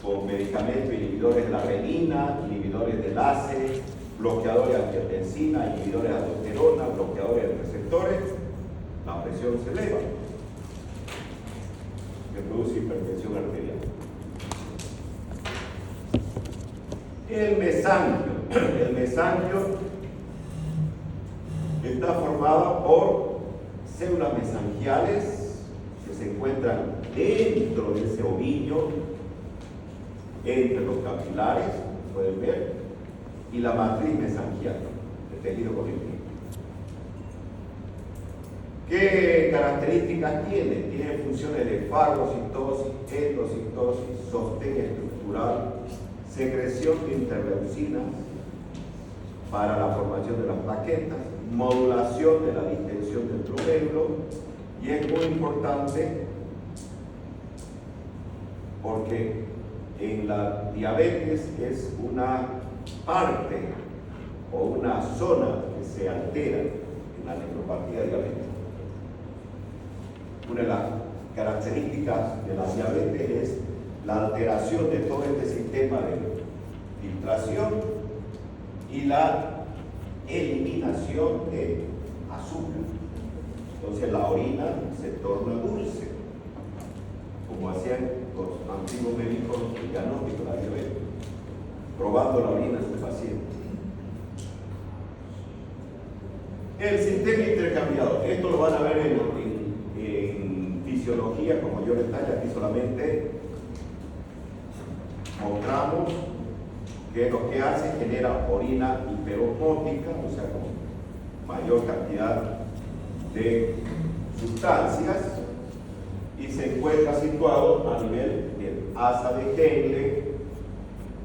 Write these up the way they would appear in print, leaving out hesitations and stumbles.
con medicamentos inhibidores de la renina, inhibidores del ACE, bloqueadores de angiotensina, inhibidores de aldosterona, bloqueadores de receptores, la presión se eleva, se produce hipertensión arterial. El mesangio está formado por células mesangiales que se encuentran dentro de ese ovillo, entre los capilares, pueden ver, y la matriz mesangial, el tejido conectivo. ¿Qué características tiene? Tiene funciones de fagocitosis, endocitosis, sostén estructural, secreción de interleucinas para la formación de las plaquetas, modulación de la distensión del glomérulo, y es muy importante porque en la diabetes es una parte o una zona que se altera en la nefropatía diabética. Una de las características de la diabetes es la alteración de todo este sistema de filtración y la eliminación de azúcar. Entonces la orina se torna dulce, como hacían los antiguos médicos el diagnóstico de la diabetes, probando la orina en sus pacientes. El sistema intercambiador, esto lo van a ver en fisiología, como yo les detalle, aquí solamente mostramos que lo que hace genera orina hiperosmótica, o sea, con mayor cantidad de sustancias, y se encuentra situado a nivel del asa de Henle,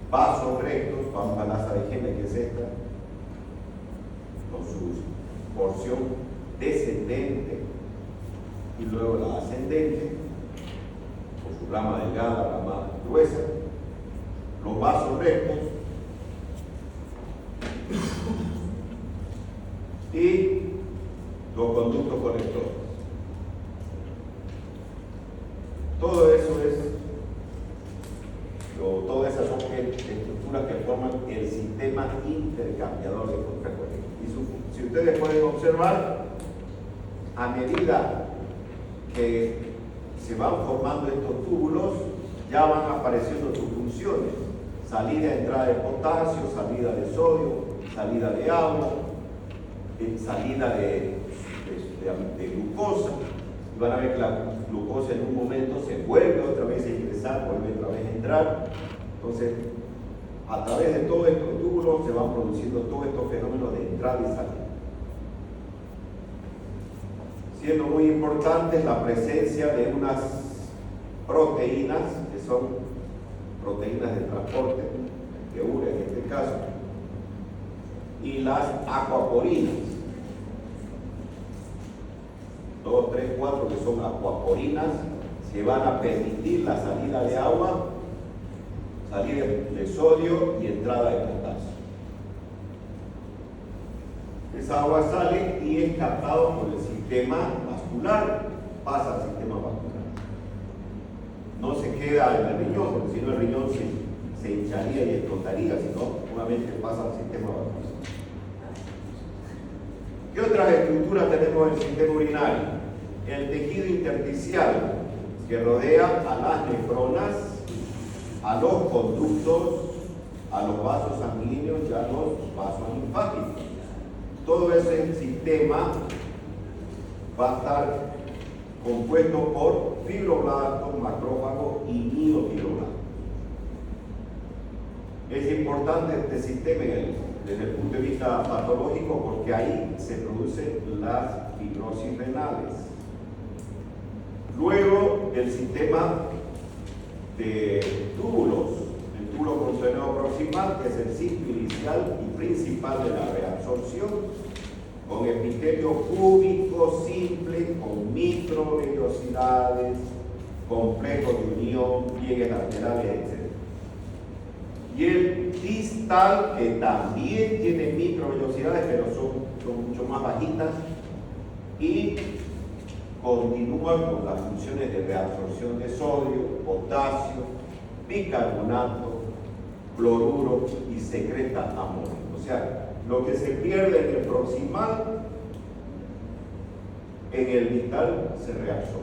vasos rectos, vamos al asa de Henle, que es esta, con su porción descendente y luego la ascendente, con su rama delgada, rama gruesa, los vasos rectos y los conductos conectores. Todo eso es, todas esas son estructuras que forman el sistema intercambiador de contracorriente. Y si ustedes pueden observar, a medida que se van formando estos túbulos, ya van apareciendo sus funciones: salida, entrada de potasio, salida de sodio, salida de agua, salida de glucosa. Y van a ver que la glucosa en un momento se vuelve otra vez a ingresar, vuelve otra vez a entrar. Entonces, a través de todos estos túbulos se van produciendo todos estos fenómenos de entrada y salida. Siendo muy importante la presencia de unas proteínas, que son proteínas de transporte, de urea en este caso, y las acuaporinas. 2, 3, 4 que son acuaporinas, que van a permitir la salida de agua, salida de sodio y entrada de potasio. Esa agua sale y es captado por el sistema vascular, pasa al sistema vascular. No se queda en el riñón, porque si no el riñón se hincharía y explotaría, sino nuevamente pasa al sistema vascular. ¿Qué otras estructuras tenemos en el sistema urinario? El tejido intersticial, que rodea a las nefronas, a los conductos, a los vasos sanguíneos y a los vasos linfáticos. Todo ese sistema va a estar compuesto por fibroblastos, macrófagos y miofibroblastos. Es importante este sistema desde el punto de vista patológico porque ahí se producen las fibrosis renales. Luego, el sistema de túbulos, el túbulo concentrado proximal, que es el sitio inicial y principal de la reabsorción, con epitelio cúbico simple, con microvellosidades, complejos de unión, pliegues laterales, etc. Y el distal, que también tiene microvellosidades, pero son mucho más bajitas, y continúa con las funciones de reabsorción de sodio, potasio, bicarbonato, cloruro y secreta amonio. O sea, lo que se pierde en el proximal, en el vital se reabsorbe.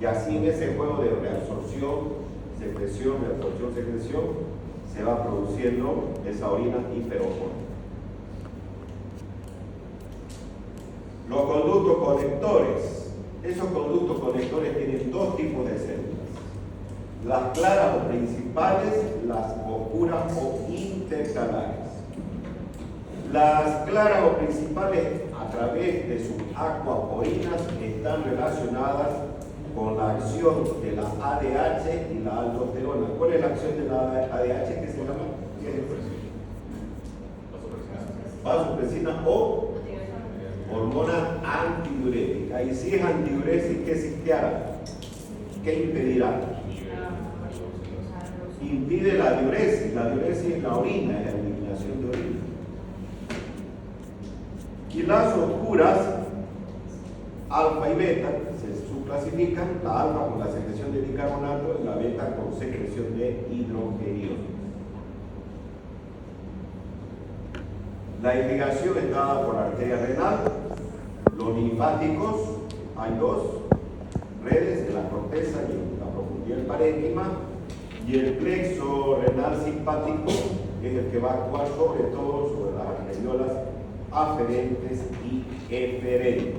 Y así en ese juego de reabsorción, secreción, reabsorción, secreción, se va produciendo esa orina hiperófona. Los conductos conectores. Esos conductos conectores tienen dos tipos de células. Las claras o principales, las oscuras o intercalares. Las claras o principales, a través de sus acuaporinas, están relacionadas con la acción de la ADH y la aldosterona. ¿Cuál es la acción de la ADH que se llama? Vasopresina o hormona antidiurética. Y si es antidiuresis, ¿qué significará? ¿Qué impedirá? Impide la diuresis. La diuresis es la orina, es la eliminación de orina. Y las oscuras, alfa y beta, se subclasifican, la alfa con la secreción de bicarbonato y la beta con secreción de hidrogeniones. La irrigación está dada por la arteria renal. Los linfáticos, hay dos redes, en la corteza y en la profundidad del parénquima, y el plexo renal simpático es el que va a actuar sobre todo sobre las arteriolas aferentes y eferentes.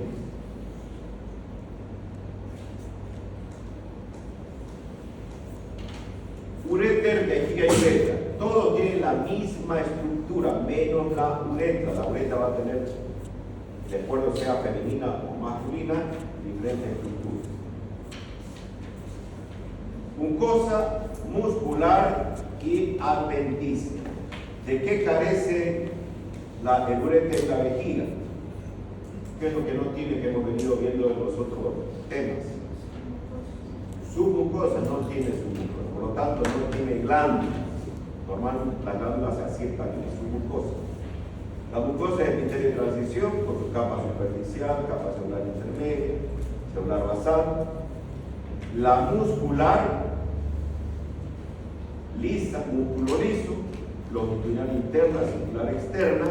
Uréter, vejiga y uretra. Todo tiene la misma estructura, menos la uretra. La uretra va a tener, de acuerdo sea femenina o masculina, diferentes estructuras. Mucosa muscular y adventicia. ¿De qué carece el uréter en la vejiga? ¿Qué es lo que no tiene, que hemos venido viendo en los otros temas? Su mucosa no tiene su mucosa, por lo tanto no tiene glándulas. Normalmente las glándulas se asientan en su mucosa. La mucosa es epitelio de transición con su capa superficial, capa celular intermedia, celular basal. La muscular, lisa, músculo liso, longitudinal interna, circular externa.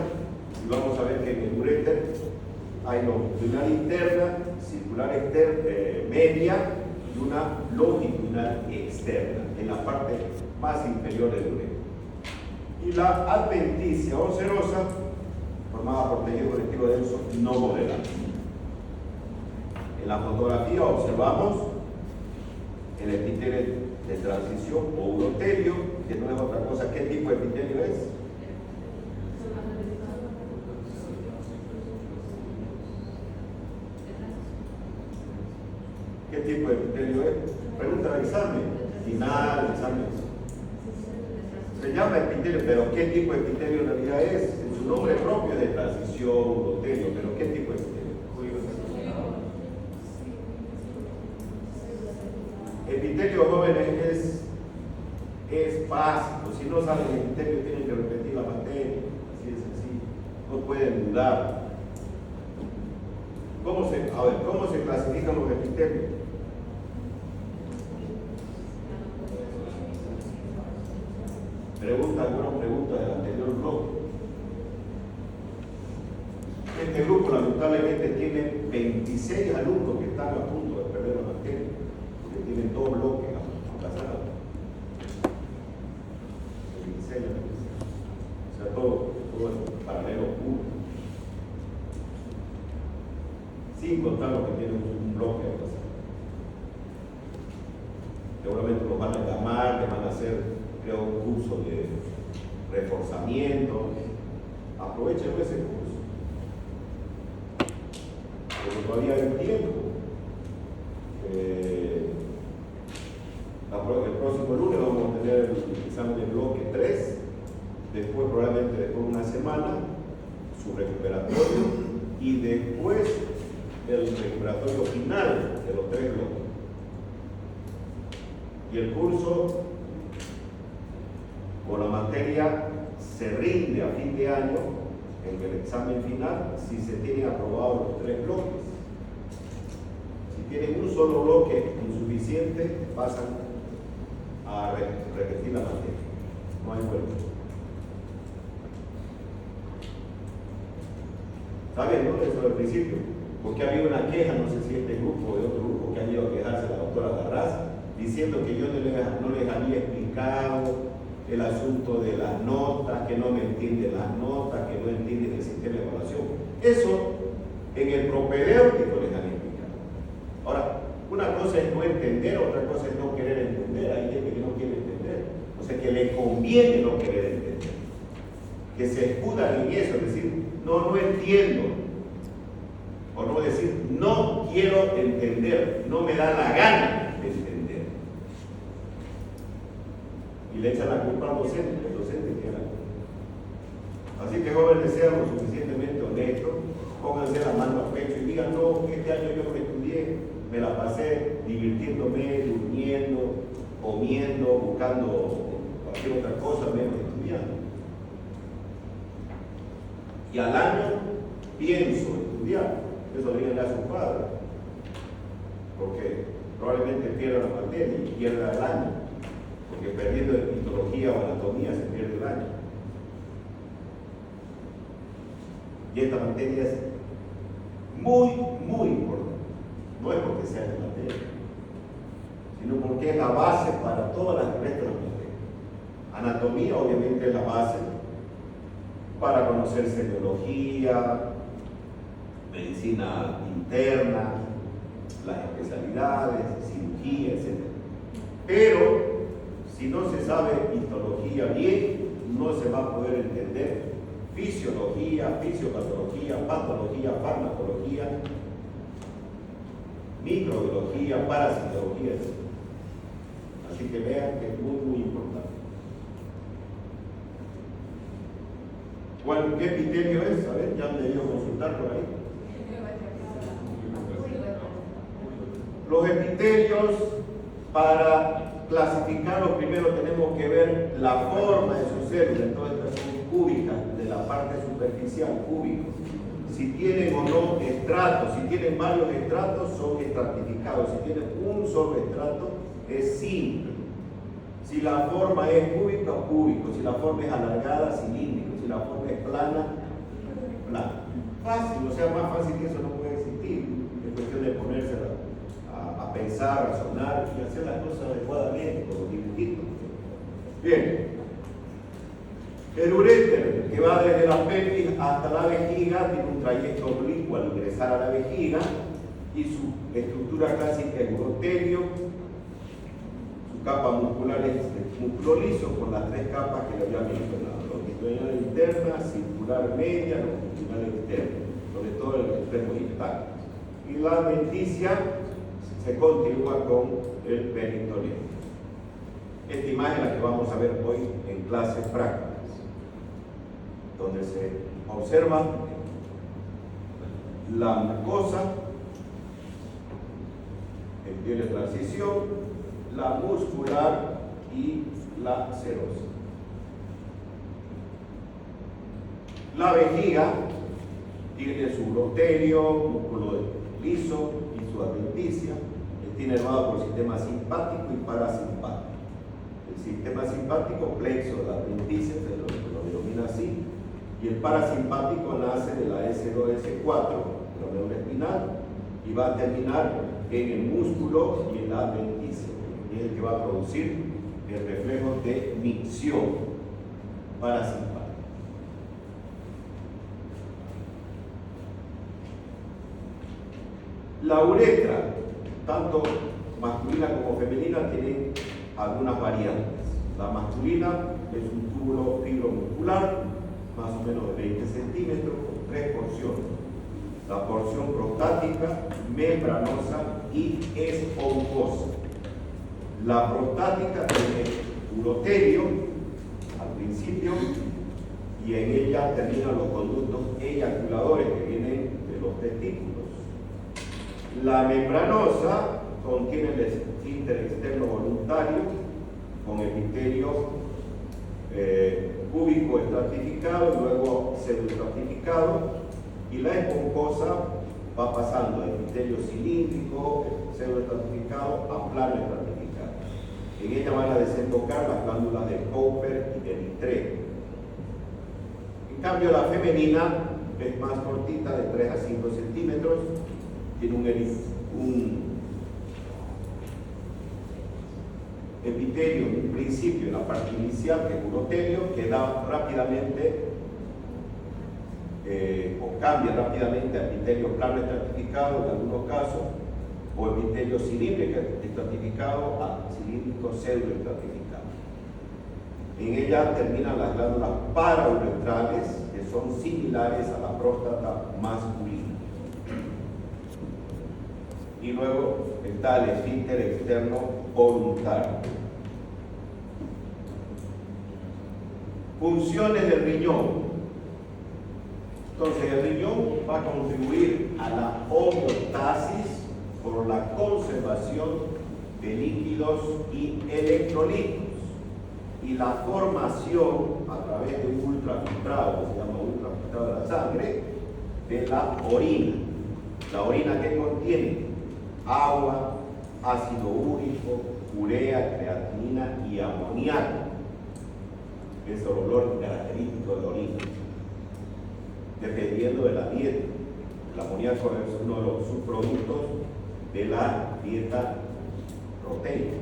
Y vamos a ver que en el uréter hay longitudinal interna, circular externa, media y una longitudinal externa en la parte más inferior del uréter. Y la adventicia o serosa, formada por tejido conectivo denso no modelado. En la fotografía observamos el epitelio de transición o urotelio, que no es otra cosa. ¿Qué tipo de epitelio es? ¿Qué tipo de epitelio es? Pregunta de examen. Final, examen. Se llama epitelio, pero ¿qué tipo de epitelio en realidad es? En su nombre propio es de transición, urotelio, pero ¿qué tipo de epitelio? Epitelio jóvenes es básico. Si no saben el epitelio, tienen que repetir la materia. Así es sencillo. No pueden dudar. ¿Cómo se clasifican los epitelios? Alguna pregunta del anterior bloque. Este grupo lamentablemente tiene 26 alumnos que están a punto de perder la materia, porque tienen todo bloque aplazado. 26 alumnos. O sea, todo es paralelo puro. Sin contar los que tienen un bloque aplazado. Seguramente los van a llamar, les van a hacer un curso de reforzamiento. Aprovechen ese curso, porque todavía hay tiempo. El próximo lunes vamos a tener el examen de bloque 3, después probablemente después de una semana su recuperatorio y después el recuperatorio final de los 3 bloques. Y el curso con la materia se rinde a fin de año en el examen final si se tienen aprobados los 3 bloques. Si tienen un solo bloque insuficiente, pasan a repetir la materia. No hay vuelta. ¿Saben, no? Eso al principio. Porque había una queja, no sé si este grupo o de otro grupo, que han ido a quejarse a la doctora Garraz, diciendo que yo no les había explicado el asunto de las notas, que no me entiende las notas, que no entiende el sistema de evaluación. Eso en el propedéutico les han explicado. Ahora, una cosa es no entender, otra cosa es no querer entender. Hay gente que no quiere entender. O sea, que le conviene no querer entender. Que se escudan en eso, es decir, no entiendo. O no decir, no quiero entender, no me da la gana de entender. Y le echan la culpa al docente, el docente tiene la culpa. Así que jóvenes, sean lo suficientemente honestos, pónganse la mano al pecho y digan, no, este año yo no estudié, me la pasé divirtiéndome, durmiendo, comiendo, buscando cualquier otra cosa, menos estudiando. Y al año pienso estudiar. Eso díganle a sus padres, porque probablemente pierda la materia y pierda el año, porque perdiendo en histología o anatomía se pierde el año. Y esta materia es muy, muy importante. No es porque sea esta materia, sino porque es la base para todas las restas de las materias. Anatomía obviamente es la base para conocer semiología, medicina interna, las especialidades, cirugía, etc. Pero si no se sabe histología bien, no se va a poder entender fisiología, fisiopatología, patología, farmacología, microbiología, parasitología, etc. Así que vean que es muy, muy importante. ¿Qué epitelio es? A ver, ya me debió consultar por ahí. Los epitelios, para clasificarlos, primero tenemos que ver la forma de sus células. Entonces, estas son cúbicas, de la parte superficial, cúbicos. Si tienen o no estratos, si tienen varios estratos, son estratificados. Si tienen un solo estrato, es simple. Si la forma es cúbica, cúbico. Si la forma es alargada, cilíndrico. Si la forma es plana, plana. Fácil, o sea, más fácil que eso no puede existir. Es cuestión de ponerse a pensar, razonar y hacer las cosas adecuadamente, con los dibujitos. Bien. El uréter, que va desde la pelvis hasta la vejiga, tiene un trayecto oblicuo al ingresar a la vejiga y su estructura clásica es urotelio. Su capa muscular es músculo liso con las tres capas que le había mencionado: longitudinal interna, circular media, longitudinal externa, sobre todo el extremo distal. Y la adventicia se continúa con el peritoneum. Esta imagen es la que vamos a ver hoy en clases prácticas, donde se observa la mucosa, el pie de transición, la muscular y la serosa. La vejiga tiene su urotelio, músculo liso y su adventicia. Está inervado por el sistema simpático y parasimpático. El sistema simpático, plexo de la adventicia, se lo denomina así, y el parasimpático nace de la S2-S4, de la médula espinal, y va a terminar en el músculo y en la adventicia. Y es el que va a producir el reflejo de micción parasimpática. La uretra, tanto masculina como femenina, tienen algunas variantes. La masculina es un túbulo fibromuscular, más o menos de 20 centímetros, con tres porciones. La porción prostática, membranosa y esponjosa. La prostática tiene urotelio al principio y en ella terminan los conductos eyaculadores que vienen de los testículos. La membranosa contiene el esfínter externo voluntario con epitelio cúbico estratificado y luego pseudoestratificado, y la esponjosa va pasando de epitelio cilíndrico, pseudoestratificado a plano estratificado. En ella van a desembocar las glándulas de Cowper y Eritreo. En cambio, la femenina es más cortita, de 3 a 5 centímetros, tiene un epitelio, un principio en la parte inicial, que es urotelio, que da rápidamente o cambia rápidamente a epitelio plano estratificado en algunos casos, o epitelio cilíndrico estratificado a cilíndrico pseudoestratificado. En ella terminan las glándulas parauretrales, que son similares a la próstata masculina. Y luego está el esfínter externo voluntario. Funciones del riñón. Entonces, el riñón va a contribuir a la homeostasis por la conservación de líquidos y electrolitos y la formación a través de un ultrafiltrado, que se llama ultrafiltrado de la sangre, de la orina. La orina que contiene agua, ácido úrico, urea, creatinina y amoníaco. Es el olor característico de la orina, dependiendo de la dieta. El amoníaco es uno de los subproductos de la dieta proteica.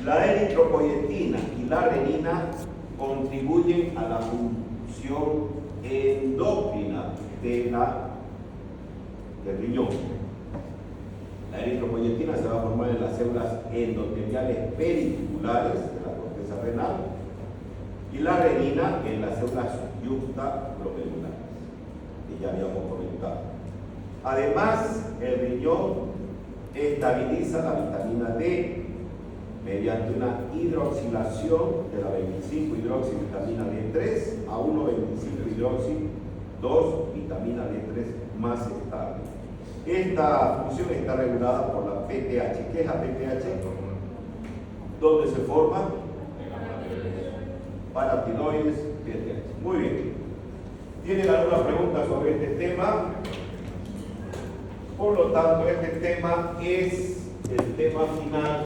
La eritropoyetina y la renina contribuyen a la función endocrina del riñón. La eritropoyetina se va a formar en las células endoteliales periculares de la corteza renal y la renina en las células yuxtaglobulares, que ya habíamos comentado. Además, el riñón estabiliza la vitamina D mediante una hidroxilación de la 25-hidroxivitamina D3 a 1,25-hidroxi-2 vitamina D3 más estable. Esta función está regulada por la PTH. ¿Qué es la PTH? ¿Dónde se forma? Paratiroides, PTH. Muy bien. ¿Tienen alguna pregunta sobre este tema? Por lo tanto, este tema es el tema final